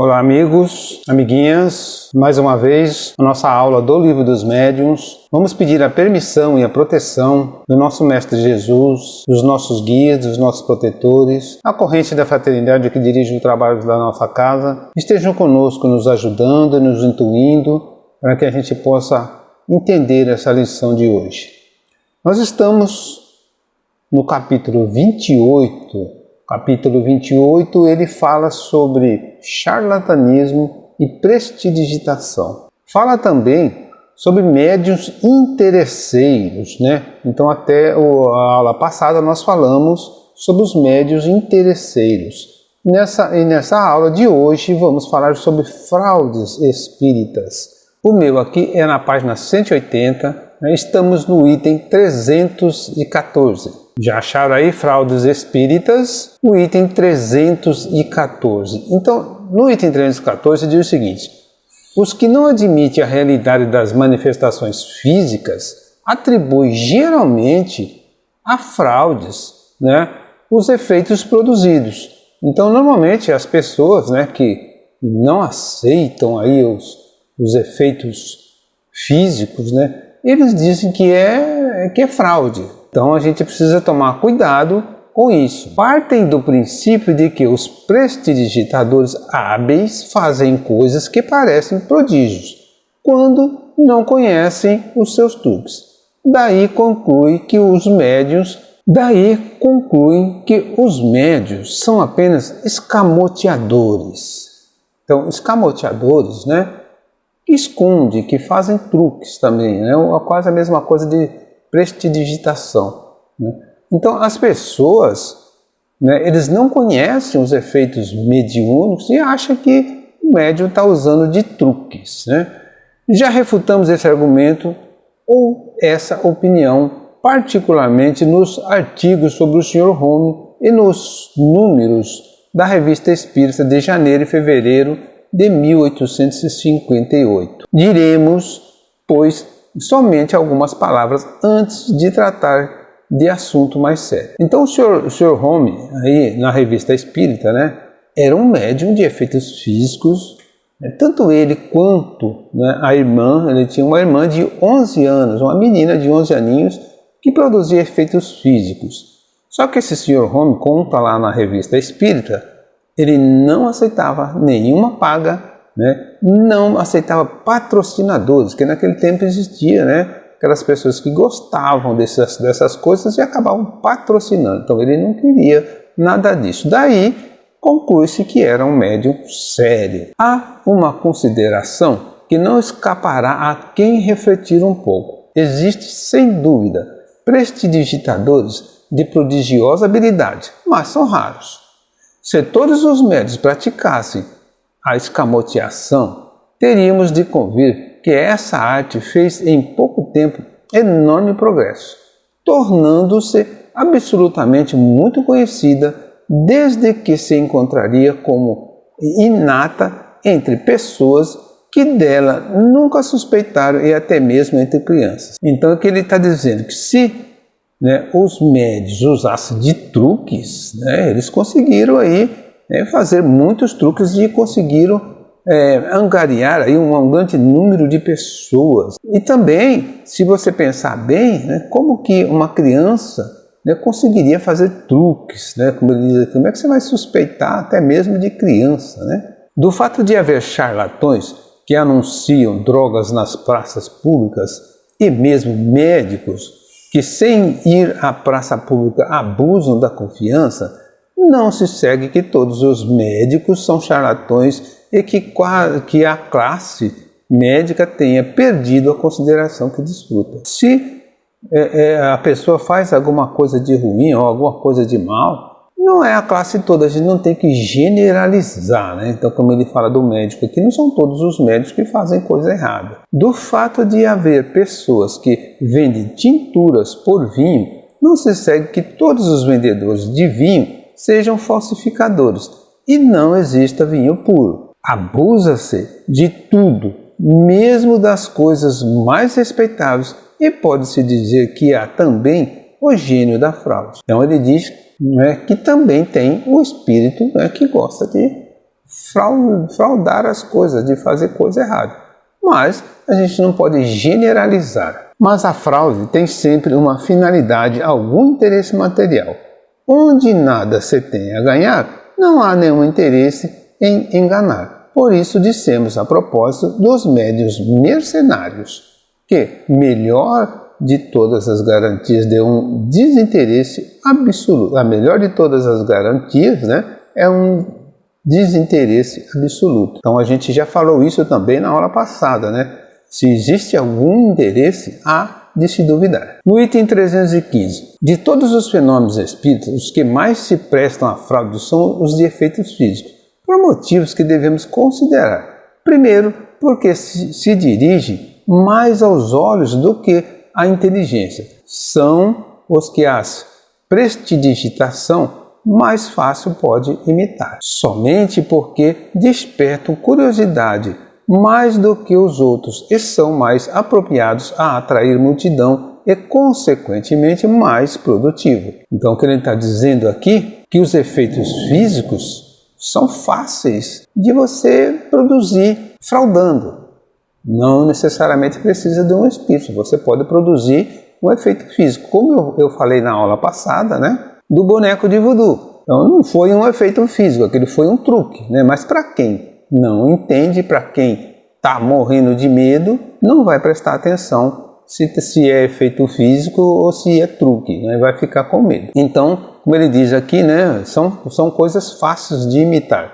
Olá amigos, amiguinhas, mais uma vez a nossa aula do Livro dos Médiuns. Vamos pedir a permissão e a proteção do nosso Mestre Jesus, dos nossos guias, dos nossos protetores, a corrente da fraternidade que dirige o trabalho da nossa casa, estejam conosco nos ajudando, nos intuindo, para que a gente possa entender essa lição de hoje. Nós estamos no capítulo 28. Capítulo 28, ele fala sobre charlatanismo e prestidigitação. Fala também sobre médiuns interesseiros, né? Então até a aula passada nós falamos sobre os médiuns interesseiros. Nessa aula de hoje vamos falar sobre fraudes espíritas. O meu aqui é na página 180, né? Estamos no item 314. Já acharam aí fraudes espíritas? O item 314. Então, no item 314 diz o seguinte: os que não admitem a realidade das manifestações físicas atribuem geralmente a fraudes, né, os efeitos produzidos. Então, normalmente as pessoas, né, que não aceitam aí os efeitos físicos, né, eles dizem que é fraude. Então a gente precisa tomar cuidado com isso. Partem do princípio de que os prestidigitadores hábeis fazem coisas que parecem prodígios, quando não conhecem os seus truques. Daí concluem que os médiuns são apenas escamoteadores. Então, escamoteadores, né, que escondem, que fazem truques também, né, quase a mesma coisa de prestidigitação, né? Então as pessoas, né, eles não conhecem os efeitos mediúnicos e acham que o médium está usando de truques, né? Já refutamos esse argumento ou essa opinião, particularmente nos artigos sobre o Sr. Home e nos números da Revista Espírita de janeiro e fevereiro de 1858. Diremos, pois, somente algumas palavras antes de tratar de assunto mais sério. Então o Sr. Home, aí na Revista Espírita, né, era um médium de efeitos físicos, né, tanto ele quanto, né, a irmã. Ele tinha uma irmã de 11 anos, uma menina de 11 aninhos, que produzia efeitos físicos. Só que esse Sr. Home conta lá na Revista Espírita, ele não aceitava nenhuma paga, né? Não aceitava patrocinadores, que naquele tempo existia, né, aquelas pessoas que gostavam dessas coisas e acabavam patrocinando. Então ele não queria nada disso. Daí conclui-se que era um médium sério. Há uma consideração que não escapará a quem refletir um pouco. Existe, sem dúvida, prestidigitadores de prodigiosa habilidade, mas são raros. Se todos os médiuns praticassem a escamoteação, teríamos de convir que essa arte fez em pouco tempo enorme progresso, tornando-se absolutamente muito conhecida, desde que se encontraria como inata entre pessoas que dela nunca suspeitaram, e até mesmo entre crianças. Então, o que ele está dizendo? Que se, né, os médiuns usassem de truques, né, eles conseguiram aí, né, fazer muitos truques e conseguiram angariar aí um grande número de pessoas. E também, se você pensar bem, né, como que uma criança, né, conseguiria fazer truques, né, como ele diz aqui, como é que você vai suspeitar até mesmo de criança, né? Do fato de haver charlatões que anunciam drogas nas praças públicas e mesmo médicos que, sem ir à praça pública, abusam da confiança, não se segue que todos os médicos são charlatões e que a classe médica tenha perdido a consideração que desfruta. Se a pessoa faz alguma coisa de ruim ou alguma coisa de mal, não é a classe toda, a gente não tem que generalizar, né? Então, como ele fala do médico aqui, não são todos os médicos que fazem coisa errada. Do fato de haver pessoas que vendem tinturas por vinho, não se segue que todos os vendedores de vinho sejam falsificadores e não exista vinho puro. Abusa-se de tudo, mesmo das coisas mais respeitáveis, e pode-se dizer que há também o gênio da fraude. Então ele diz, né, que também tem o espírito, né, que gosta de fraudar as coisas, de fazer coisa errada. Mas a gente não pode generalizar. Mas a fraude tem sempre uma finalidade, algum interesse material. Onde nada se tem a ganhar, não há nenhum interesse em enganar. Por isso dissemos a propósito dos médiuns mercenários, que melhor de todas as garantias de um desinteresse absoluto. A melhor de todas as garantias, né, é um desinteresse absoluto. Então a gente já falou isso também na aula passada, né? Se existe algum interesse, há de se duvidar. No item 315, de todos os fenômenos espíritas, os que mais se prestam à fraude são os de efeitos físicos, por motivos que devemos considerar. Primeiro, porque se dirigem mais aos olhos do que à inteligência. São os que a prestidigitação mais fácil pode imitar. Somente porque despertam curiosidade mais do que os outros e são mais apropriados a atrair multidão e, consequentemente, mais produtivo. Então, o que ele está dizendo aqui que os efeitos físicos são fáceis de você produzir fraudando. Não necessariamente precisa de um espírito, você pode produzir um efeito físico, como eu falei na aula passada, né, do boneco de voodoo. Então, não foi um efeito físico, aquele foi um truque, né? Mas para quem não entende, para quem está morrendo de medo, não vai prestar atenção se é efeito físico ou se é truque, né? Vai ficar com medo. Então, como ele diz aqui, né, são coisas fáceis de imitar.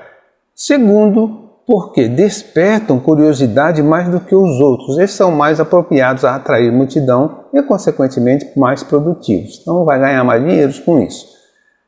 Segundo, porque despertam curiosidade mais do que os outros e são mais apropriados a atrair multidão e, consequentemente, mais produtivos. Então, vai ganhar mais dinheiro com isso.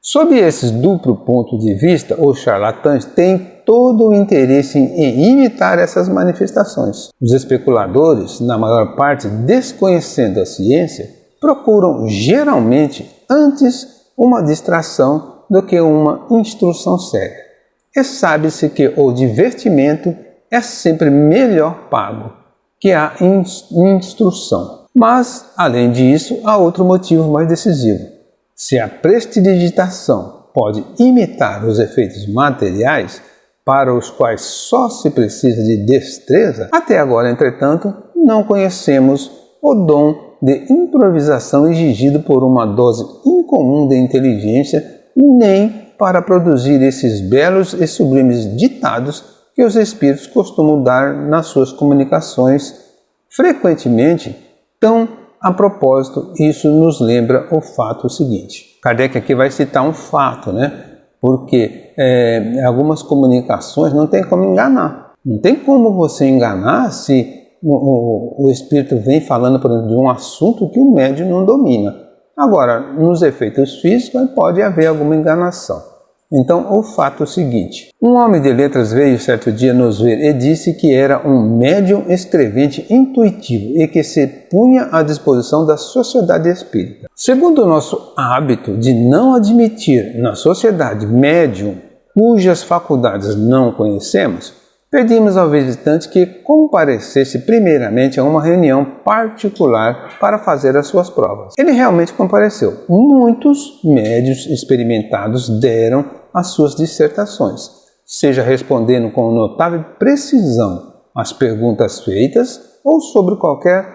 Sob esse duplo ponto de vista, os charlatães têm todo o interesse em imitar essas manifestações. Os especuladores, na maior parte desconhecendo a ciência, procuram geralmente antes uma distração do que uma instrução séria. E sabe-se que o divertimento é sempre melhor pago que a instrução. Mas, além disso, há outro motivo mais decisivo. Se a prestidigitação pode imitar os efeitos materiais, para os quais só se precisa de destreza, até agora, entretanto, não conhecemos o dom de improvisação exigido por uma dose incomum de inteligência, nem para produzir esses belos e sublimes ditados que os espíritos costumam dar nas suas comunicações, frequentemente tão a propósito. Isso nos lembra o fato seguinte. Kardec aqui vai citar um fato, né? Porque algumas comunicações não tem como enganar. Não tem como você enganar se o espírito vem falando, por exemplo, de um assunto que o médium não domina. Agora, nos efeitos físicos pode haver alguma enganação. Então, o fato é o seguinte. Um homem de letras veio certo dia nos ver e disse que era um médium escrevente intuitivo e que se punha à disposição da sociedade espírita. Segundo o nosso hábito de não admitir na sociedade médium cujas faculdades não conhecemos, pedimos ao visitante que comparecesse primeiramente a uma reunião particular para fazer as suas provas. Ele realmente compareceu. Muitos médiuns experimentados deram as suas dissertações, seja respondendo com notável precisão às perguntas feitas ou sobre qualquer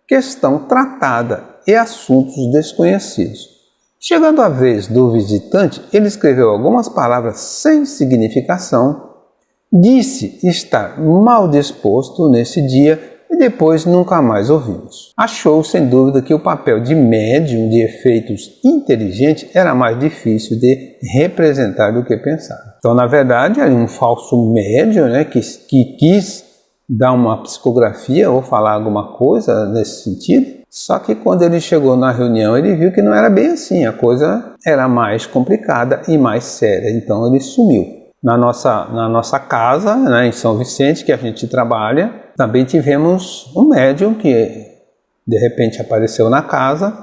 questão tratada e assuntos desconhecidos. Chegando a vez do visitante, ele escreveu algumas palavras sem significação, disse estar mal disposto nesse dia e depois nunca mais ouvimos. Achou sem dúvida que o papel de médium de efeitos inteligentes era mais difícil de representar do que pensava. Então, na verdade, era um falso médium, né, que quis dar uma psicografia ou falar alguma coisa nesse sentido. Só que quando ele chegou na reunião, ele viu que não era bem assim, a coisa era mais complicada e mais séria. Então, ele sumiu. Na nossa casa, né, em São Vicente, que a gente trabalha, também tivemos um médium que de repente apareceu na casa,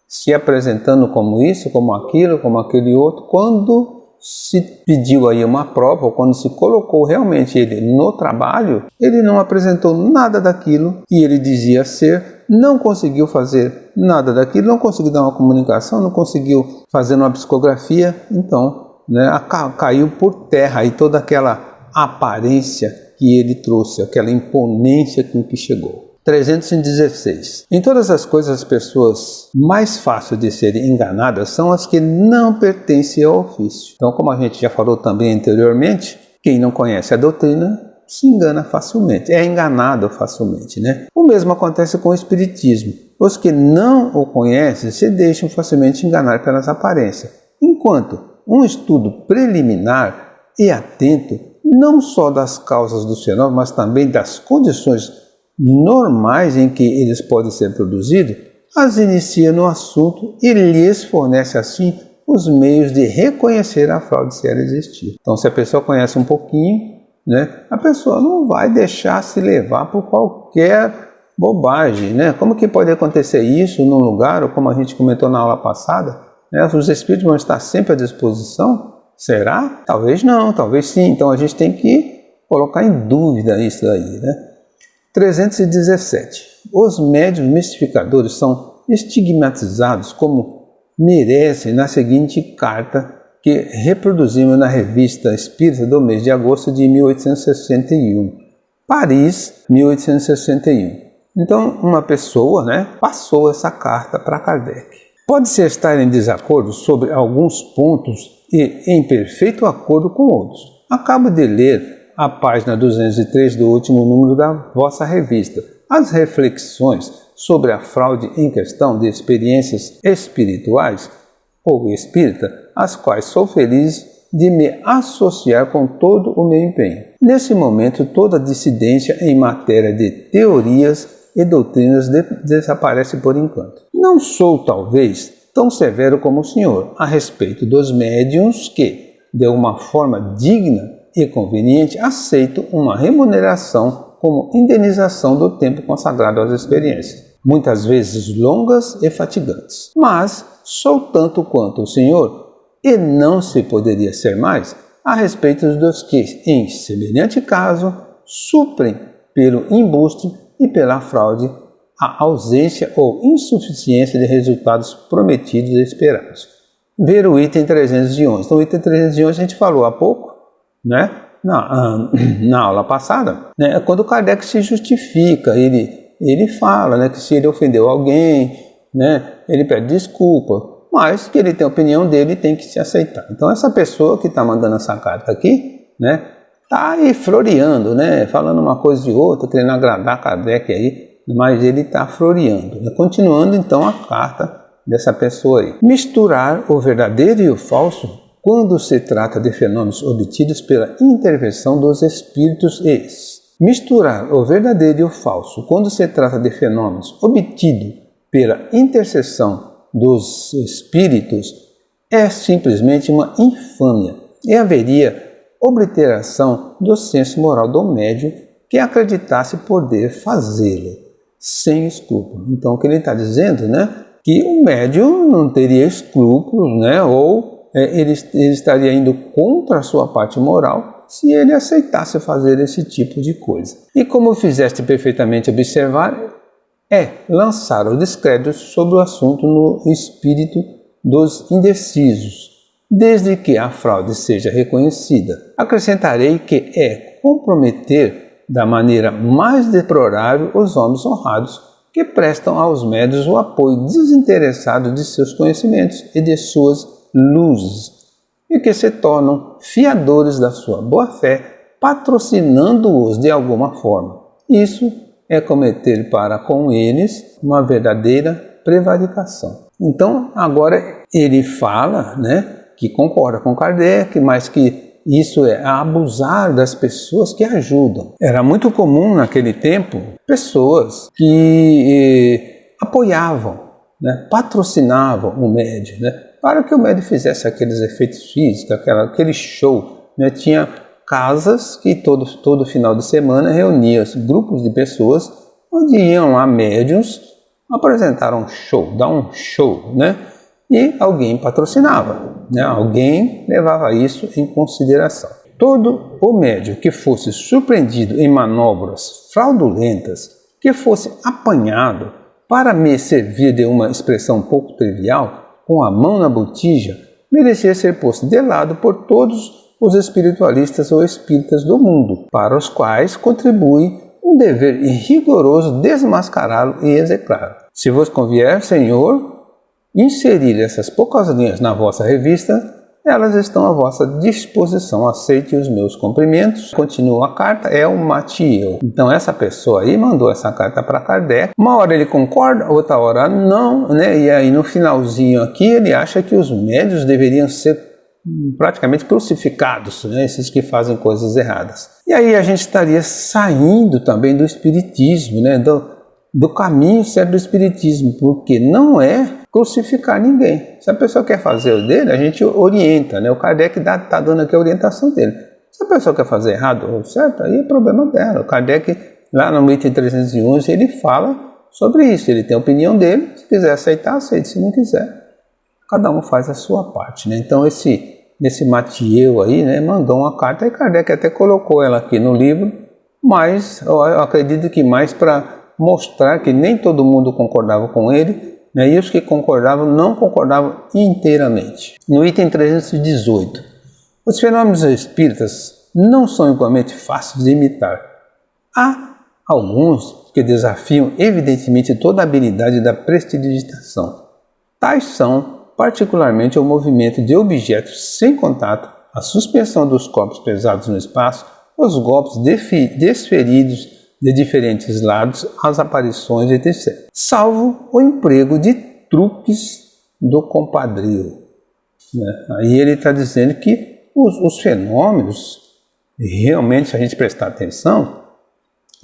se apresentando como isso, como aquilo, como aquele outro. Quando se pediu aí uma prova, ou quando se colocou realmente ele no trabalho, ele não apresentou nada daquilo que ele dizia ser, não conseguiu fazer nada daquilo, não conseguiu dar uma comunicação, não conseguiu fazer uma psicografia. Então, né, caiu por terra aí toda aquela aparência que ele trouxe, aquela imponência com que chegou. 316. Em todas as coisas, as pessoas mais fáceis de serem enganadas são as que não pertencem ao ofício. Então, como a gente já falou também anteriormente, quem não conhece a doutrina se engana facilmente, é enganado facilmente, né? O mesmo acontece com o espiritismo. Os que não o conhecem se deixam facilmente enganar pelas aparências, enquanto um estudo preliminar e atento, não só das causas dos fenômenos, mas também das condições normais em que eles podem ser produzidos, as inicia no assunto e lhes fornece assim os meios de reconhecer a fraude se ela existir. Então, se a pessoa conhece um pouquinho, né, a pessoa não vai deixar se levar por qualquer bobagem, né? Como que pode acontecer isso num lugar, ou como a gente comentou na aula passada, né, os espíritos vão estar sempre à disposição? Será? Talvez não, talvez sim. Então a gente tem que colocar em dúvida isso aí, né? 317. Os médiuns mistificadores são estigmatizados como merecem na seguinte carta que reproduzimos na Revista Espírita do mês de agosto de 1861. Paris, 1861. Então, uma pessoa, né, passou essa carta para Kardec. Pode-se estar em desacordo sobre alguns pontos e em perfeito acordo com outros. Acabo de ler a página 203 do último número da vossa revista. As reflexões sobre a fraude em questão de experiências espirituais ou espírita, as quais sou feliz de me associar com todo o meu empenho. Nesse momento, toda dissidência em matéria de teorias e doutrinas desaparece por enquanto. Não sou, talvez, tão severo como o senhor a respeito dos médiuns que, de uma forma digna e conveniente, aceito uma remuneração como indenização do tempo consagrado às experiências, muitas vezes longas e fatigantes. Mas sou tanto quanto o senhor, e não se poderia ser mais, a respeito dos que, em semelhante caso, suprem pelo embuste e pela fraude a ausência ou insuficiência de resultados prometidos e esperados. Ver o item 311. Então, o item 311 a gente falou há pouco, né? Na aula passada, né? Quando Kardec se justifica, ele fala, né, que se ele ofendeu alguém, né, ele pede desculpa, mas que ele tem a opinião dele e tem que se aceitar. Então essa pessoa que está mandando essa carta aqui, né, está aí floreando, né, falando uma coisa de outra, querendo agradar Kardec aí, mas ele está floreando, né? Continuando então a carta dessa pessoa aí. Misturar o verdadeiro e o falso quando se trata de fenômenos obtidos pela intervenção dos espíritos misturar o verdadeiro e o falso quando se trata de fenômenos obtidos pela intercessão dos espíritos é simplesmente uma infâmia e haveria obliteração do senso moral do médium que acreditasse poder fazê-lo sem escrúpulo. Então o que ele está dizendo, né, que o médium não teria escrúpulos, né, ou ele estaria indo contra a sua parte moral se ele aceitasse fazer esse tipo de coisa. E como fizeste perfeitamente observar, é lançar o descrédito sobre o assunto no espírito dos indecisos, desde que a fraude seja reconhecida. Acrescentarei que é comprometer da maneira mais deplorável os homens honrados que prestam aos médiuns o apoio desinteressado de seus conhecimentos e de suas luzes, e que se tornam fiadores da sua boa-fé, patrocinando-os de alguma forma. Isso é cometer para com eles uma verdadeira prevaricação. Então, agora ele fala, né, que concorda com Kardec, mas que isso é abusar das pessoas que ajudam. Era muito comum naquele tempo pessoas que apoiavam, né, patrocinavam o médium, né, para que o médium fizesse aqueles efeitos físicos, aquele show, né? Tinha casas que todo final de semana reuniam grupos de pessoas onde iam lá médiuns apresentar um show, dar um show, né? E alguém patrocinava, né? Alguém levava isso em consideração. Todo o médium que fosse surpreendido em manobras fraudulentas, que fosse apanhado, para me servir de uma expressão pouco trivial, com a mão na botija, merecia ser posto de lado por todos os espiritualistas ou espíritas do mundo, para os quais contribui um dever rigoroso desmascará-lo e execrá-lo. Se vos convier, Senhor, inserir essas poucas linhas na vossa revista, elas estão à vossa disposição. Aceite os meus cumprimentos. Continua a carta, é o Mathieu. Então essa pessoa aí mandou essa carta para Kardec. Uma hora ele concorda, outra hora não, né? E aí no finalzinho aqui ele acha que os médios deveriam ser praticamente crucificados, né? Esses que fazem coisas erradas. E aí a gente estaria saindo também do espiritismo, né? Do caminho certo do espiritismo, porque não é crucificar ninguém. Se a pessoa quer fazer o dele, a gente orienta, né? O Kardec está dando aqui a orientação dele. Se a pessoa quer fazer errado ou certo, aí é problema dela. O Kardec, lá no item 311, ele fala sobre isso. Ele tem a opinião dele, se quiser aceitar, aceite. Se não quiser, cada um faz a sua parte, né? Então esse Mathieu aí, né, mandou uma carta, e Kardec até colocou ela aqui no livro, mas eu acredito que mais para mostrar que nem todo mundo concordava com ele, né, e os que concordavam não concordavam inteiramente. No item 318, os fenômenos espíritas não são igualmente fáceis de imitar. Há alguns que desafiam evidentemente toda a habilidade da prestidigitação. Tais são particularmente o movimento de objetos sem contato, a suspensão dos corpos pesados no espaço, os golpes desferidos de diferentes lados, as aparições, etc. Salvo o emprego de truques do compadrio, né? Aí ele está dizendo que os fenômenos, realmente, se a gente prestar atenção,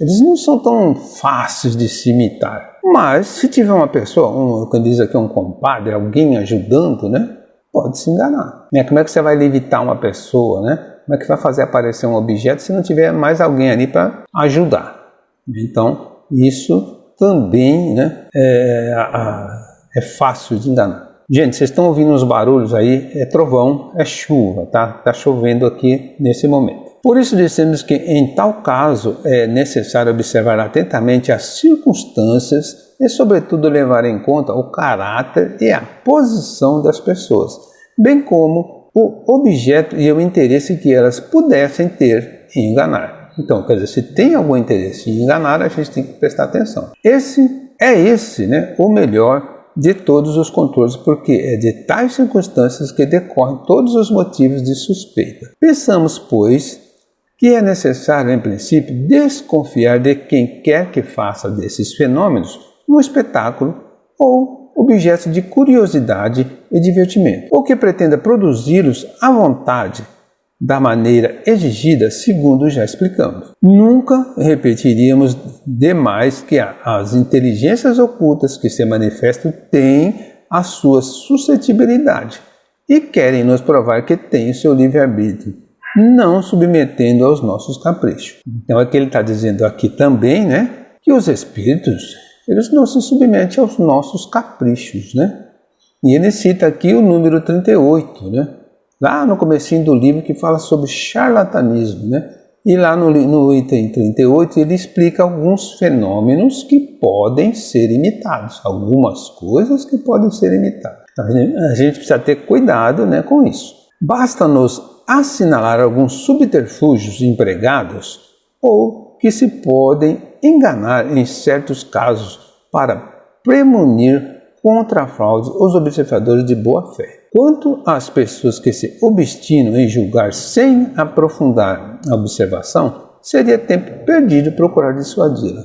eles não são tão fáceis de se imitar. Mas se tiver uma pessoa, quando diz aqui um compadre, alguém ajudando, né, pode se enganar. Como é que você vai levitar uma pessoa, né? Como é que vai fazer aparecer um objeto se não tiver mais alguém ali para ajudar? Então, isso também, né, é fácil de enganar. Gente, vocês estão ouvindo os barulhos aí? É trovão, é chuva, tá? Tá chovendo aqui nesse momento. Por isso dissemos que em tal caso é necessário observar atentamente as circunstâncias e sobretudo levar em conta o caráter e a posição das pessoas, bem como o objeto e o interesse que elas pudessem ter em enganar. Então, quer dizer, se tem algum interesse em enganar, a gente tem que prestar atenção. Esse, né, o melhor de todos os controles, porque é de tais circunstâncias que decorrem todos os motivos de suspeita. Pensamos, pois, que é necessário, em princípio, desconfiar de quem quer que faça desses fenômenos um espetáculo ou objeto de curiosidade e divertimento, ou que pretenda produzi-los à vontade, da maneira exigida, segundo já explicamos. Nunca repetiríamos demais que as inteligências ocultas que se manifestam têm a sua suscetibilidade e querem nos provar que têm o seu livre-arbítrio, não submetendo aos nossos caprichos. Então é que ele está dizendo aqui também, né, que os espíritos, eles não se submetem aos nossos caprichos, né? E ele cita aqui o número 38, né? Lá no comecinho do livro, que fala sobre charlatanismo, né? E lá no item 38 ele explica alguns fenômenos que podem ser imitados, algumas coisas que podem ser imitadas. A gente precisa ter cuidado, né, com isso. Basta-nos assinalar alguns subterfúgios empregados ou que se podem enganar em certos casos para premunir contra a fraude os observadores de boa fé. Quanto às pessoas que se obstinam em julgar sem aprofundar a observação, seria tempo perdido procurar dissuadi-la.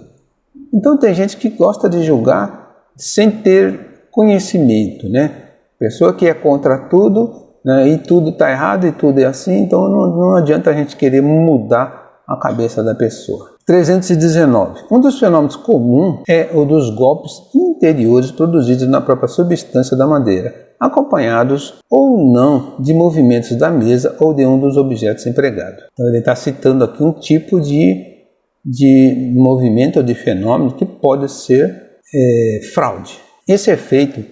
Então tem gente que gosta de julgar sem ter conhecimento, né? Pessoa que é contra tudo, né? E tudo está errado e tudo é assim, então não adianta a gente querer mudar a cabeça da pessoa. 319. Um dos fenômenos comuns é o dos golpes interiores produzidos na própria substância da madeira, acompanhados ou não de movimentos da mesa ou de um dos objetos empregados. Então ele está citando aqui um tipo de movimento ou de fenômeno que pode ser fraude. Esse efeito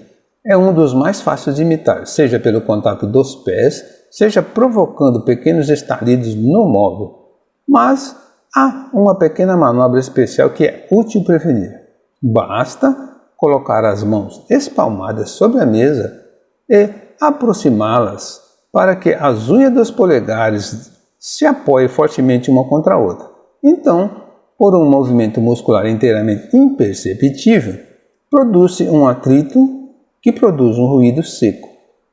é um dos mais fáceis de imitar, seja pelo contato dos pés, seja provocando pequenos estalidos no móvel. Mas há uma pequena manobra especial que é útil prevenir. Basta colocar as mãos espalmadas sobre a mesa e aproximá-las para que as unhas dos polegares se apoiem fortemente uma contra a outra. Então, por um movimento muscular inteiramente imperceptível, produz-se um atrito que produz um ruído seco,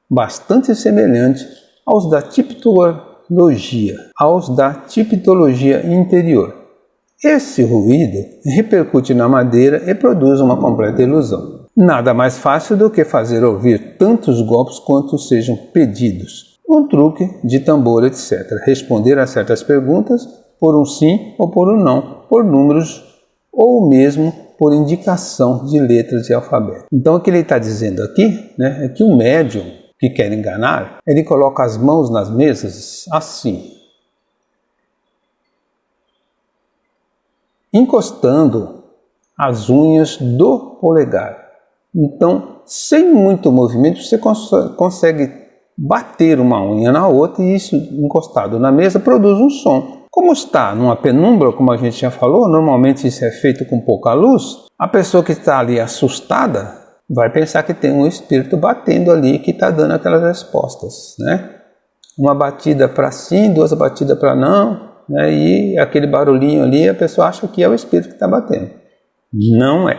bastante semelhante aos da tipologia interior. Esse ruído repercute na madeira e produz uma completa ilusão. Nada mais fácil do que fazer ouvir tantos golpes quanto sejam pedidos. Um truque de tambor, etc. Responder a certas perguntas por um sim ou por um não, por números ou mesmo por indicação de letras de alfabeto. Então o que ele está dizendo aqui, né, é que o médium que quer enganar, ele coloca as mãos nas mesas assim, encostando as unhas do polegar. Então, sem muito movimento, você consegue bater uma unha na outra e isso, encostado na mesa, produz um som. Como está numa penumbra, como a gente já falou, normalmente isso é feito com pouca luz, a pessoa que está ali assustada vai pensar que tem um espírito batendo ali que está dando aquelas respostas, né? Uma batida para sim, duas batidas para não, né? E aquele barulhinho ali, a pessoa acha que é o espírito que está batendo. Não é.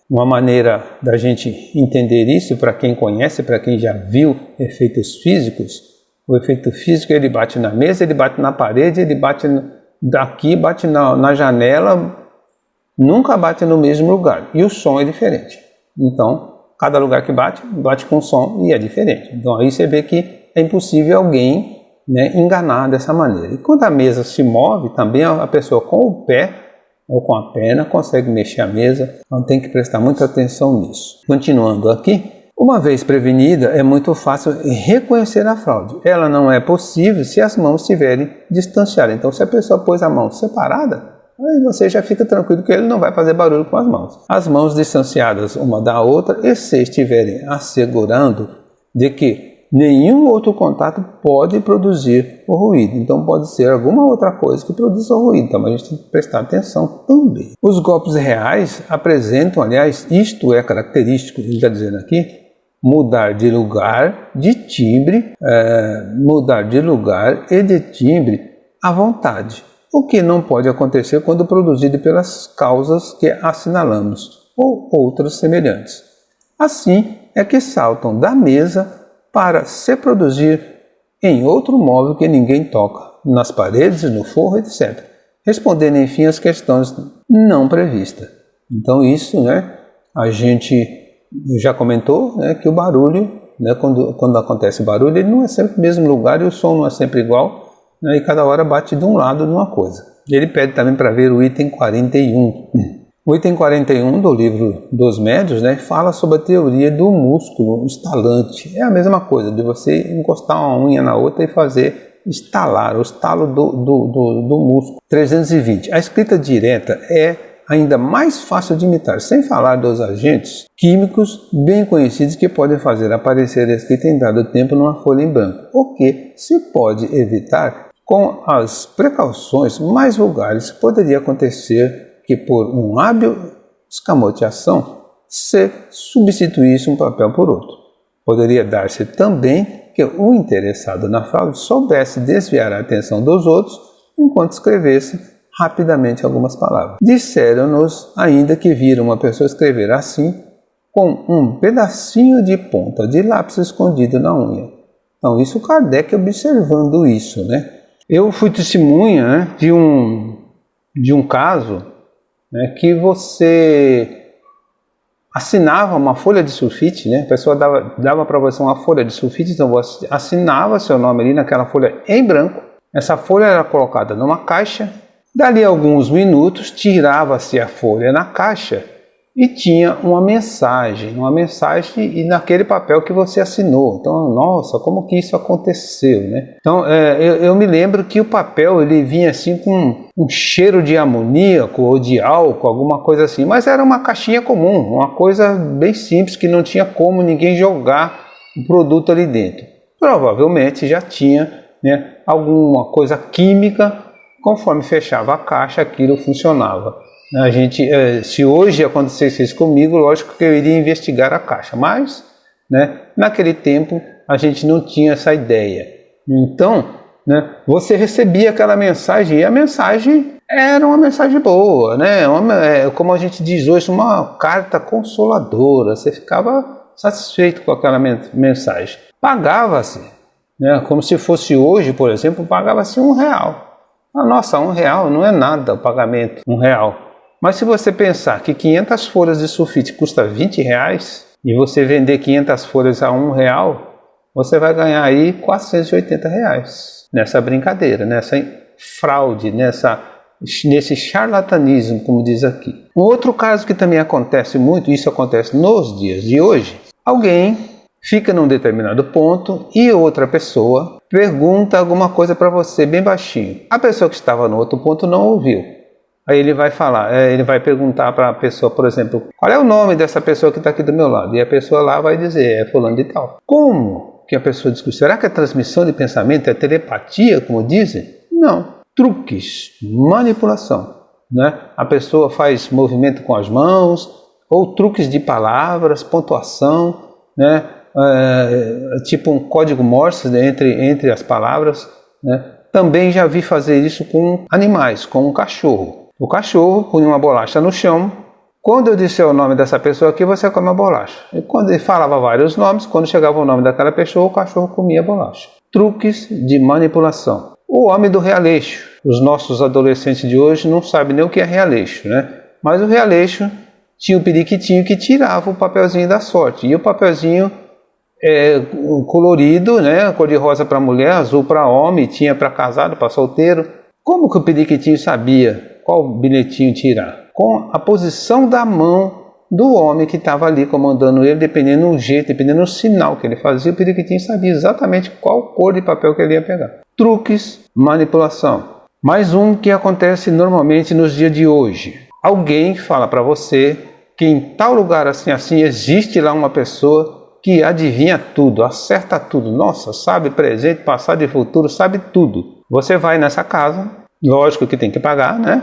Uma maneira da gente entender isso, para quem conhece, para quem já viu efeitos físicos, o efeito físico, ele bate na mesa, ele bate na parede, ele bate daqui, bate na janela, nunca bate no mesmo lugar. E o som é diferente. Então, cada lugar que bate, bate com som e é diferente. Então aí você vê que é impossível alguém, né, enganar dessa maneira. E quando a mesa se move, também a pessoa com o pé ou com a perna consegue mexer a mesa. Então tem que prestar muita atenção nisso. Continuando aqui. Uma vez prevenida, é muito fácil reconhecer a fraude. Ela não é possível se as mãos estiverem distanciadas. Então, se a pessoa pôs a mão separada, aí você já fica tranquilo que ele não vai fazer barulho com as mãos. As mãos distanciadas uma da outra, e se estiverem assegurando de que nenhum outro contato pode produzir o ruído. Então pode ser alguma outra coisa que produza o ruído. Então a gente tem que prestar atenção também. Os golpes reais apresentam, aliás, isto é característico, ele está dizendo aqui, mudar de lugar, de timbre, mudar de lugar e de timbre à vontade. O que não pode acontecer quando produzido pelas causas que assinalamos, ou outras semelhantes. Assim é que saltam da mesa para se produzir em outro móvel que ninguém toca, nas paredes, no forro, etc. Respondendo, enfim, às questões não previstas. Então isso, né, a gente já comentou, né, que o barulho, né, quando acontece barulho, ele não é sempre no mesmo lugar e o som não é sempre igual, né, e cada hora bate de um lado de uma coisa. Ele pede também para ver o item 41. O item 41 do livro dos médiuns, né, fala sobre a teoria do músculo estalante. É a mesma coisa, de você encostar uma unha na outra e fazer estalar, o estalo do músculo. 320. A escrita direta é ainda mais fácil de imitar, sem falar dos agentes químicos bem conhecidos que podem fazer aparecer a escrita em dado tempo numa folha em branco, o que se pode evitar com as precauções mais vulgares. Poderia acontecer que por um hábil escamoteação se substituísse um papel por outro. Poderia dar-se também que o interessado na fraude soubesse desviar a atenção dos outros enquanto escrevesse rapidamente algumas palavras. Disseram-nos ainda que viram uma pessoa escrever assim com um pedacinho de ponta de lápis escondido na unha. Então isso Kardec observando isso, né? Eu fui testemunha, né, de um caso, né, que você assinava uma folha de sulfite, né? A pessoa dava para você uma folha de sulfite, então você assinava seu nome ali naquela folha em branco. Essa folha era colocada numa caixa. Dali a alguns minutos, tirava-se a folha na caixa e tinha uma mensagem e naquele papel que você assinou. Então, nossa, como que isso aconteceu, né? Então, eu me lembro que o papel ele vinha assim com um cheiro de amoníaco ou de álcool, alguma coisa assim, mas era uma caixinha comum, uma coisa bem simples que não tinha como ninguém jogar o produto ali dentro. Provavelmente já tinha, né, alguma coisa química. Conforme fechava a caixa, aquilo funcionava. A gente, se hoje acontecesse isso comigo, lógico que eu iria investigar a caixa, mas, né, naquele tempo a gente não tinha essa ideia. Então, né, você recebia aquela mensagem e a mensagem era uma mensagem boa, né? Como a gente diz hoje, uma carta consoladora. Você ficava satisfeito com aquela mensagem. Pagava-se, né? Como se fosse hoje, por exemplo, pagava-se R$1. Nossa, R$1 não é nada o pagamento, R$1. Mas se você pensar que 500 folhas de sulfite custa R$20 e você vender 500 folhas a R$1, você vai ganhar aí R$480 nessa brincadeira, nessa fraude, nesse charlatanismo, como diz aqui. Um outro caso que também acontece muito, isso acontece nos dias de hoje, alguém fica num determinado ponto e outra pessoa pergunta alguma coisa para você bem baixinho. A pessoa que estava no outro ponto não ouviu. Aí ele vai falar, ele vai perguntar para a pessoa, por exemplo, qual é o nome dessa pessoa que está aqui do meu lado? E a pessoa lá vai dizer, é fulano de tal. Como que a pessoa discute? Será que é transmissão de pensamento, é telepatia, como dizem? Não. Truques, manipulação, né? A pessoa faz movimento com as mãos, ou truques de palavras, pontuação, né? Tipo um código Morse, né? entre as palavras, né? Também já vi fazer isso com animais, com um cachorro. O cachorro põe uma bolacha no chão. Quando eu disser o nome dessa pessoa aqui, você come a bolacha. E quando ele falava vários nomes, quando chegava o nome daquela pessoa, o cachorro comia a bolacha. Truques de manipulação. O homem do realeixo. Os nossos adolescentes de hoje não sabem nem o que é realeixo, né? Mas o realeixo tinha o periquitinho que tirava o papelzinho da sorte. E o papelzinho colorido, né? Cor de rosa para mulher, azul para homem, tinha para casado, para solteiro. Como que o periquitinho sabia qual bilhetinho tirar? Com a posição da mão do homem que estava ali comandando ele, dependendo do jeito, dependendo do sinal que ele fazia, o periquitinho sabia exatamente qual cor de papel que ele ia pegar. Truques, manipulação. Mais um que acontece normalmente nos dias de hoje. Alguém fala para você que em tal lugar assim existe lá uma pessoa que adivinha tudo, acerta tudo. Nossa, sabe presente, passado e futuro, sabe tudo. Você vai nessa casa, lógico que tem que pagar, né?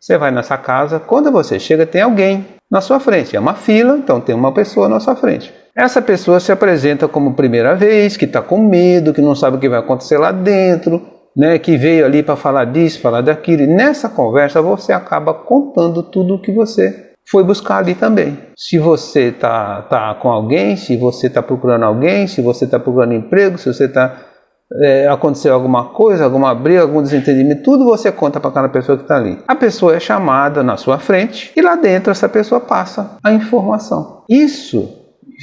Você vai nessa casa, quando você chega tem alguém na sua frente. É uma fila, então tem uma pessoa na sua frente. Essa pessoa se apresenta como primeira vez, que está com medo, que não sabe o que vai acontecer lá dentro, né? Que veio ali para falar disso, falar daquilo. E nessa conversa você acaba contando tudo o que você foi buscar ali também. Se você tá com alguém, se você está procurando alguém, se você está procurando emprego, se você aconteceu alguma coisa, alguma briga, algum desentendimento, tudo você conta para aquela pessoa que está ali. A pessoa é chamada na sua frente e lá dentro essa pessoa passa a informação. Isso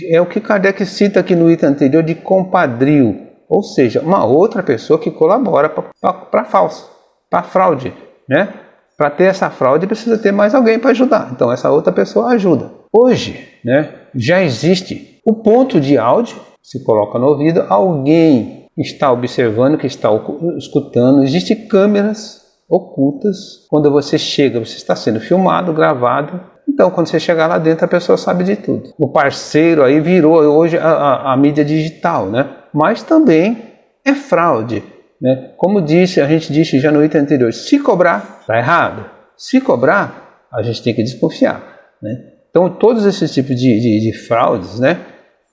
é o que Kardec cita aqui no item anterior de compadrio, ou seja, uma outra pessoa que colabora para falsa, para fraude, né? Para ter essa fraude precisa ter mais alguém para ajudar. Então essa outra pessoa ajuda. Hoje, né, já existe o ponto de áudio, se coloca no ouvido, alguém está observando, que está escutando. Existem câmeras ocultas. Quando você chega, você está sendo filmado, gravado. Então quando você chegar lá dentro, a pessoa sabe de tudo. O parceiro aí virou hoje a mídia digital, né? Mas também é fraude. Né? Como a gente disse já no item anterior, se cobrar, está errado. Se cobrar, a gente tem que desconfiar. Né? Então, todos esses tipos de fraudes, né?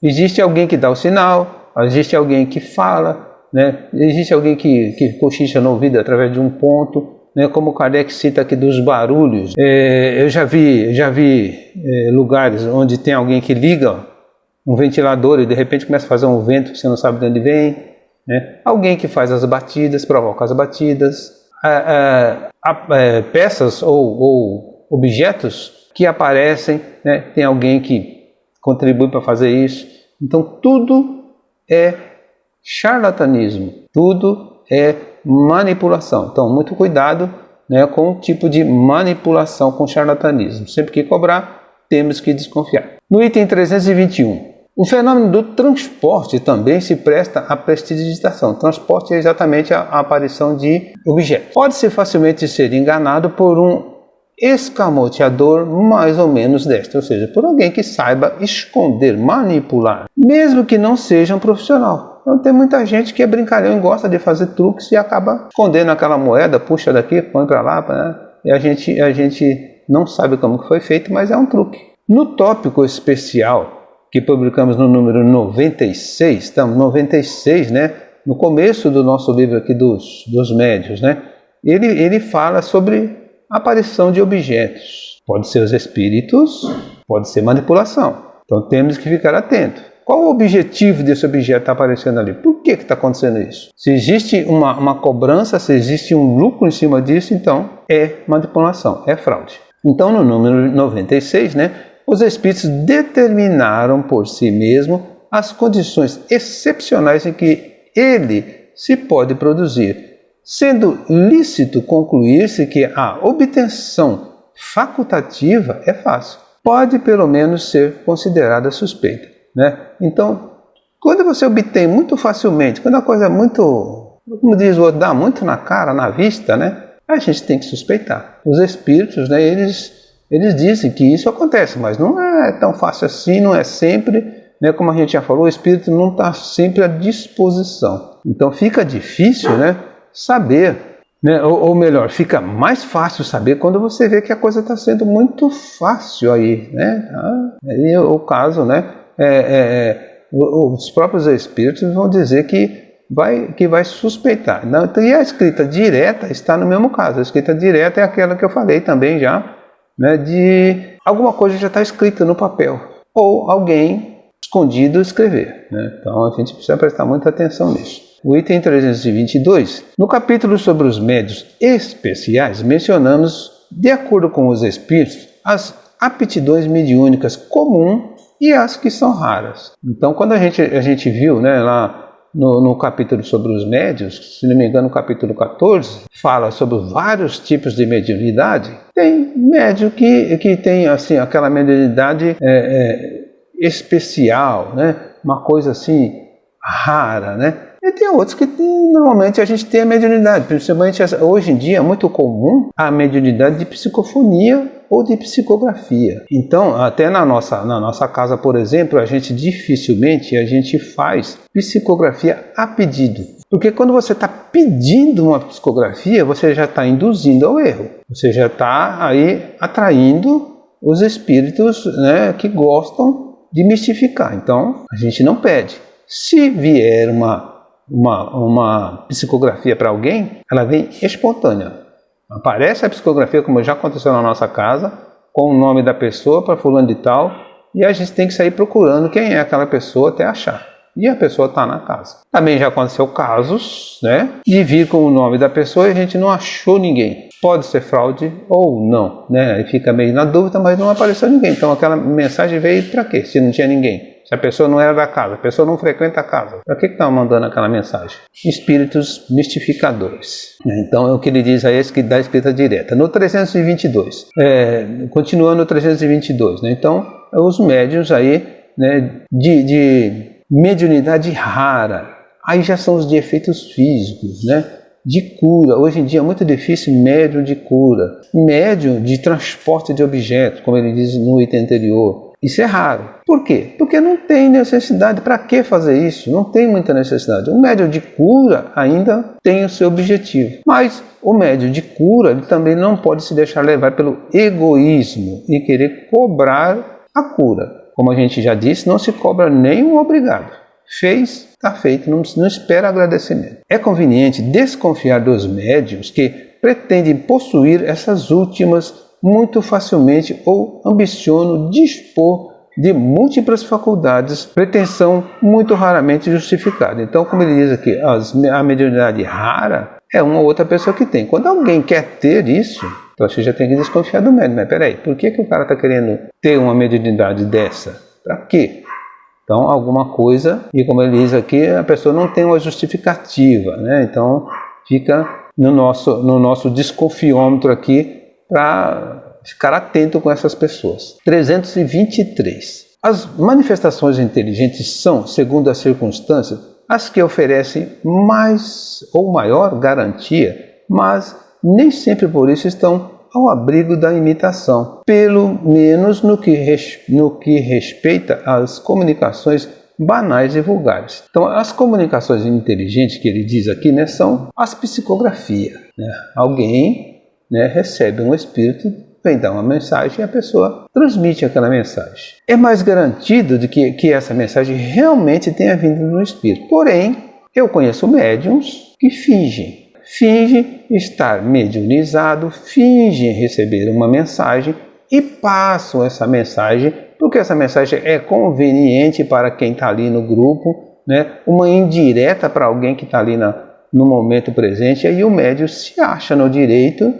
Existe alguém que dá o sinal, existe alguém que fala, né? Existe alguém que cochicha no ouvido através de um ponto, né? Como o Kardec cita aqui dos barulhos. Eu já vi lugares onde tem alguém que liga um ventilador e de repente começa a fazer um vento que você não sabe de onde vem. Né? Alguém que faz as batidas, provoca as batidas, peças ou objetos que aparecem, né? Tem alguém que contribui para fazer isso. Então tudo é charlatanismo, tudo é manipulação. Então muito cuidado, né, com o tipo de manipulação, com charlatanismo. Sempre que cobrar, temos que desconfiar. No item 321. O fenômeno do transporte também se presta à prestidigitação. Transporte é exatamente a aparição de objetos. Pode-se facilmente ser enganado por um escamoteador mais ou menos deste, ou seja, por alguém que saiba esconder, manipular, mesmo que não seja um profissional. Então tem muita gente que é brincalhão e gosta de fazer truques e acaba escondendo aquela moeda, puxa daqui, põe para lá, né? E a gente não sabe como que foi feito, mas é um truque. No tópico especial que publicamos no número 96, estamos 96, né? No começo do nosso livro aqui dos médiuns, né? Ele fala sobre aparição de objetos. Pode ser os espíritos, pode ser manipulação. Então temos que ficar atentos. Qual o objetivo desse objeto estar aparecendo ali? Por que está acontecendo isso? Se existe uma cobrança, se existe um lucro em cima disso, então é manipulação, é fraude. Então no número 96, né? Os espíritos determinaram por si mesmo as condições excepcionais em que ele se pode produzir, sendo lícito concluir-se que a obtenção facultativa é fácil, pode pelo menos ser considerada suspeita, né? Então, quando você obtém muito facilmente, quando a coisa é muito, como diz o outro, dá muito na cara, na vista, né? A gente tem que suspeitar. Os espíritos, né, eles dizem que isso acontece, mas não é tão fácil assim, não é sempre, né? Como a gente já falou, o espírito não está sempre à disposição. Então fica difícil, né, saber, né? Ou melhor, fica mais fácil saber quando você vê que a coisa está sendo muito fácil aí, né? Aí o caso, né, os próprios espíritos vão dizer que vai suspeitar. Então, e a escrita direta está no mesmo caso. A escrita direta é aquela que eu falei também já, né, de alguma coisa já está escrita no papel, ou alguém escondido escrever, né? Então a gente precisa prestar muita atenção nisso. O item 322, no capítulo sobre os médiuns especiais, mencionamos, de acordo com os espíritos, as aptidões mediúnicas comuns e as que são raras. Então quando a gente viu, né, lá no capítulo sobre os médiuns, se não me engano, no capítulo 14, fala sobre vários tipos de mediunidade. Tem médium que tem assim, aquela mediunidade especial, né? Uma coisa assim rara, né? E tem outros que normalmente a gente tem a mediunidade, principalmente hoje em dia é muito comum a mediunidade de psicofonia ou de psicografia. Então, até na nossa casa, por exemplo, a gente dificilmente faz psicografia a pedido. Porque quando você está pedindo uma psicografia, você já está induzindo ao erro. Você já está aí atraindo os espíritos, né, que gostam de mistificar. Então, a gente não pede. Se vier uma psicografia para alguém, ela vem espontânea. Aparece a psicografia, como já aconteceu na nossa casa, com o nome da pessoa para fulano de tal, e a gente tem que sair procurando quem é aquela pessoa até achar. E a pessoa está na casa. Também já aconteceu casos, né, de vir com o nome da pessoa e a gente não achou ninguém. Pode ser fraude ou não, né? Aí fica meio na dúvida, mas não apareceu ninguém. Então aquela mensagem veio para quê? Se não tinha ninguém. Se a pessoa não era da casa, a pessoa não frequenta a casa, para que estava mandando aquela mensagem? Espíritos mistificadores. Então é o que ele diz a esse que dá a escrita direta. No 322, continuando no 322, né? Então os médiuns aí, né, de mediunidade rara, aí já são os de efeitos físicos, né? De cura. Hoje em dia é muito difícil médium de cura, médium de transporte de objetos, como ele diz no item anterior. Isso é raro. Por quê? Porque não tem necessidade. Para que fazer isso? Não tem muita necessidade. O médium de cura ainda tem o seu objetivo. Mas o médium de cura ele também não pode se deixar levar pelo egoísmo e querer cobrar a cura. Como a gente já disse, não se cobra nenhum obrigado. Fez, está feito, não espera agradecimento. É conveniente desconfiar dos médiuns que pretendem possuir essas últimas muito facilmente ou ambicionam dispor de múltiplas faculdades, pretensão muito raramente justificada. Então, como ele diz aqui, a mediunidade rara é uma ou outra pessoa que tem. Quando alguém quer ter isso, então você já tem que desconfiar do médium. Mas peraí, por que o cara está querendo ter uma mediunidade dessa? Para quê? Então, alguma coisa, e como ele diz aqui, a pessoa não tem uma justificativa, né? Então, fica no nosso desconfiômetro aqui para ficar atento com essas pessoas. 323. As manifestações inteligentes são, segundo as circunstâncias, as que oferecem mais ou maior garantia, mas nem sempre por isso estão ao abrigo da imitação, pelo menos no que respeita às comunicações banais e vulgares. Então, as comunicações inteligentes que ele diz aqui, né, são as psicografias. Né? Alguém, né, recebe um espírito vem dar uma mensagem e a pessoa transmite aquela mensagem. É mais garantido de que essa mensagem realmente tenha vindo do espírito. Porém, eu conheço médiums que fingem estar mediunizado, fingem receber uma mensagem e passam essa mensagem, porque essa mensagem é conveniente para quem está ali no grupo, né? Uma indireta para alguém que está ali no momento presente, e aí o médium se acha no direito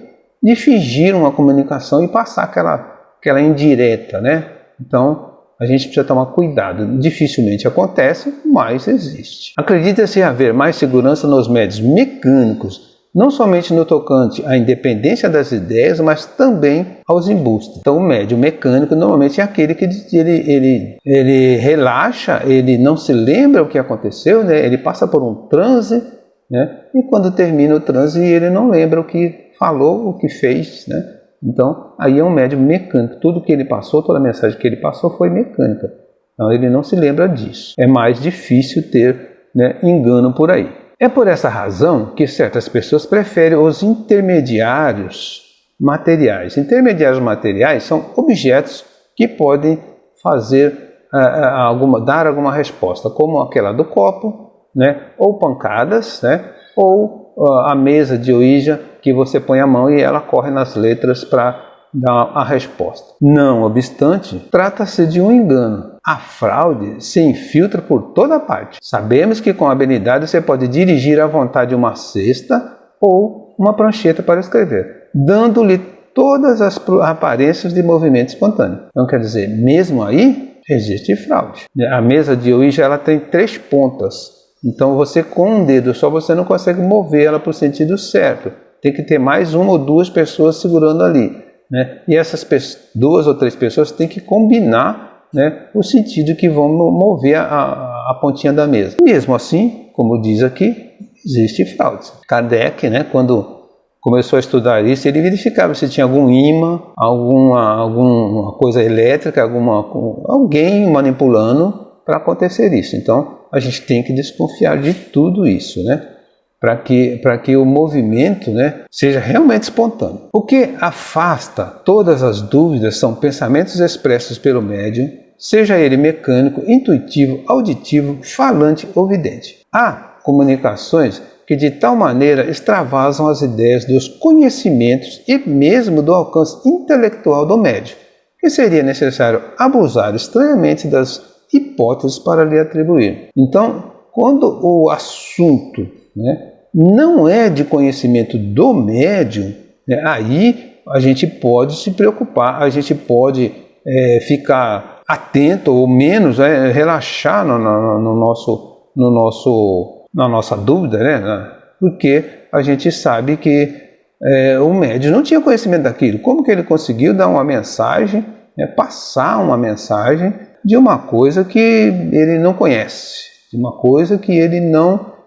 de fingir uma comunicação e passar aquela indireta, né? Então, a gente precisa tomar cuidado. Dificilmente acontece, mas existe. Acredita-se haver mais segurança nos médiuns mecânicos, não somente no tocante à independência das ideias, mas também aos embustes. Então, o médium mecânico normalmente é aquele que ele relaxa, ele não se lembra o que aconteceu, né? Ele passa por um transe, né? E quando termina o transe, ele não lembra o que falou, o que fez, né? Então, aí é um médium mecânico. Tudo que ele passou, toda a mensagem que ele passou foi mecânica. Então, ele não se lembra disso. É mais difícil ter, né, engano por aí. É por essa razão que certas pessoas preferem os intermediários materiais. Intermediários materiais são objetos que podem fazer dar alguma resposta, como aquela do copo, né, ou pancadas, né, ou a mesa de Ouija, que você põe a mão e ela corre nas letras para dar a resposta. Não obstante, trata-se de um engano. A fraude se infiltra por toda parte. Sabemos que com habilidade você pode dirigir à vontade uma cesta ou uma prancheta para escrever, dando-lhe todas as aparências de movimento espontâneo. Então, quer dizer, mesmo aí, existe fraude. A mesa de Ouija, ela tem 3 pontas. Então, você com um dedo só, você não consegue mover ela para o sentido certo. Tem que ter mais 1 ou 2 pessoas segurando ali, né? E essas 2 ou 3 pessoas têm que combinar, né, o sentido que vão mover a pontinha da mesa. Mesmo assim, como diz aqui, existe fraude. Kardec, né, quando começou a estudar isso, ele verificava se tinha algum imã, alguma coisa elétrica, alguém manipulando para acontecer isso. Então, a gente tem que desconfiar de tudo isso, né? Para que o movimento, né, seja realmente espontâneo. O que afasta todas as dúvidas são pensamentos expressos pelo médium, seja ele mecânico, intuitivo, auditivo, falante ou vidente. Há comunicações que de tal maneira extravasam as ideias dos conhecimentos e mesmo do alcance intelectual do médium, que seria necessário abusar estranhamente das hipóteses para lhe atribuir. Então, quando o assunto, né, não é de conhecimento do médium, né, aí a gente pode se preocupar, a gente pode ficar atento ou menos, relaxar na nossa dúvida, né, porque a gente sabe que o médium não tinha conhecimento daquilo. Como que ele conseguiu dar uma mensagem, né, passar uma mensagem de uma coisa que ele não conhece, de uma coisa que ele não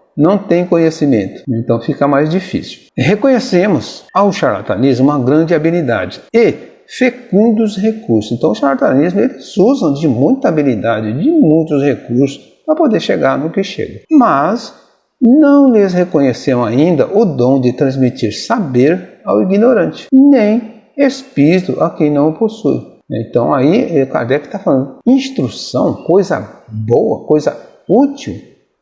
tem conhecimento? Então fica mais difícil. Reconhecemos ao charlatanismo uma grande habilidade e fecundos recursos. Então o charlatanismo, eles usam de muita habilidade, de muitos recursos para poder chegar no que chega. Mas não lhes reconhecemos ainda o dom de transmitir saber ao ignorante, nem espírito a quem não o possui. Então aí Kardec está falando, instrução, coisa boa, coisa útil,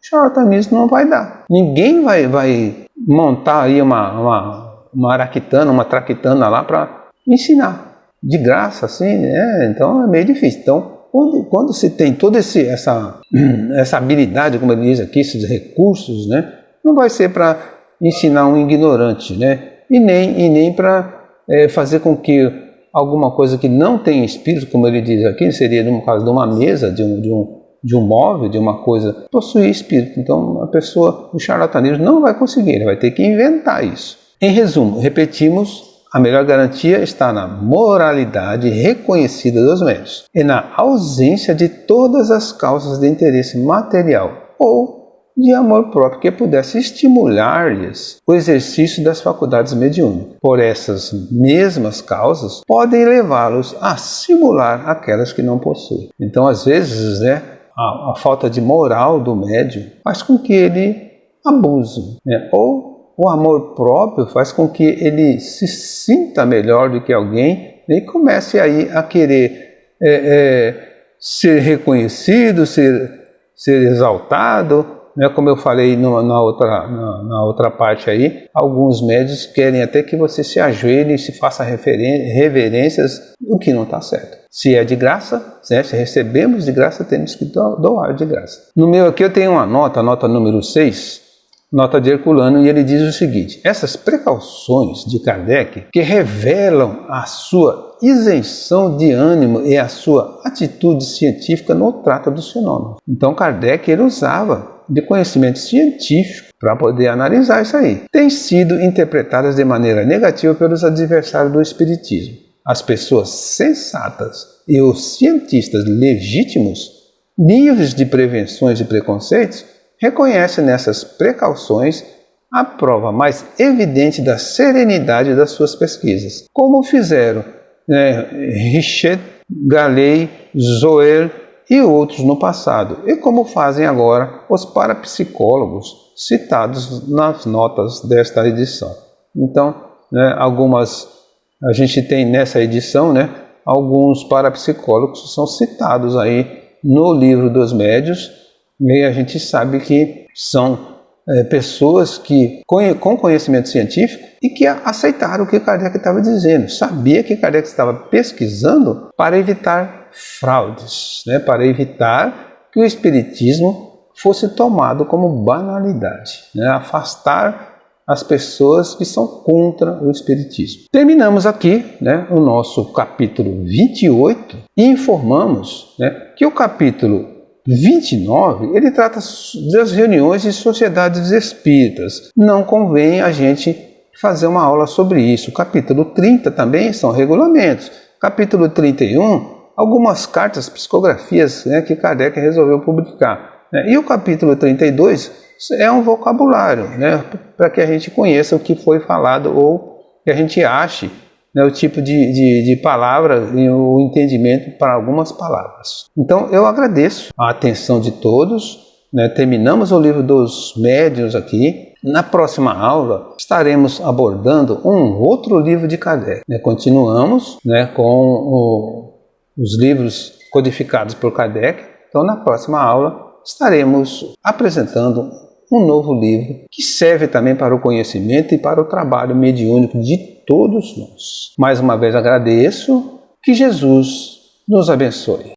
charlatanismo não vai dar. Ninguém vai montar aí uma araquitana, uma traquitana lá para ensinar de graça, assim, né? Então é meio difícil. Então, quando se tem toda essa habilidade, como ele diz aqui, esses recursos, né, não vai ser para ensinar um ignorante, né? E nem para fazer com que alguma coisa que não tem espírito, como ele diz aqui, seria no caso de uma mesa, de um móvel, de uma coisa, possuir espírito. Então, a pessoa, o charlatanismo não vai conseguir, ele vai ter que inventar isso. Em resumo, repetimos, a melhor garantia está na moralidade reconhecida dos médiuns e na ausência de todas as causas de interesse material ou de amor próprio que pudesse estimular-lhes o exercício das faculdades mediúnicas. Por essas mesmas causas, podem levá-los a simular aquelas que não possuem. Então, às vezes, né, a falta de moral do médium faz com que ele abuse, né? Ou o amor próprio faz com que ele se sinta melhor do que alguém, e comece aí a querer ser reconhecido, ser exaltado, né? Como eu falei na outra parte aí, alguns médios querem até que você se ajoelhe e se faça reverências, o que não está certo. Se é de graça, né? Se recebemos de graça, temos que doar de graça. No meu aqui eu tenho uma nota, a nota número 6, nota de Herculano, e ele diz o seguinte: essas precauções de Kardec, que revelam a sua isenção de ânimo e a sua atitude científica no trato dos fenômenos. Então Kardec ele usava de conhecimento científico para poder analisar isso aí. Têm sido interpretadas de maneira negativa pelos adversários do espiritismo. As pessoas sensatas e os cientistas legítimos, livres de prevenções e preconceitos, reconhecem nessas precauções a prova mais evidente da serenidade das suas pesquisas, como fizeram Richet, Gallet, Zoel e outros no passado, e como fazem agora os parapsicólogos citados nas notas desta edição. Então, a gente tem nessa edição, alguns parapsicólogos são citados aí no Livro dos Médiuns, e a gente sabe que são pessoas que com conhecimento científico e que aceitaram o que Kardec estava dizendo. Sabia que Kardec estava pesquisando para evitar fraudes, para evitar que o espiritismo fosse tomado como banalidade, afastar as pessoas que são contra o espiritismo. Terminamos aqui o nosso capítulo 28 e informamos que o capítulo 29, ele trata das reuniões de sociedades espíritas. Não convém a gente fazer uma aula sobre isso. O capítulo 30 também são regulamentos. Capítulo 31, algumas cartas, psicografias que Kardec resolveu publicar. E o capítulo 32 é um vocabulário, para que a gente conheça o que foi falado ou que a gente ache o tipo de palavra e o entendimento para algumas palavras. Então eu agradeço a atenção de todos, terminamos o Livro dos Médiuns aqui. Na próxima aula estaremos abordando um outro livro de Kardec. Continuamos com os livros codificados por Kardec. Então na próxima aula estaremos apresentando um novo livro que serve também para o conhecimento e para o trabalho mediúnico de todos nós. Mais uma vez agradeço, que Jesus nos abençoe.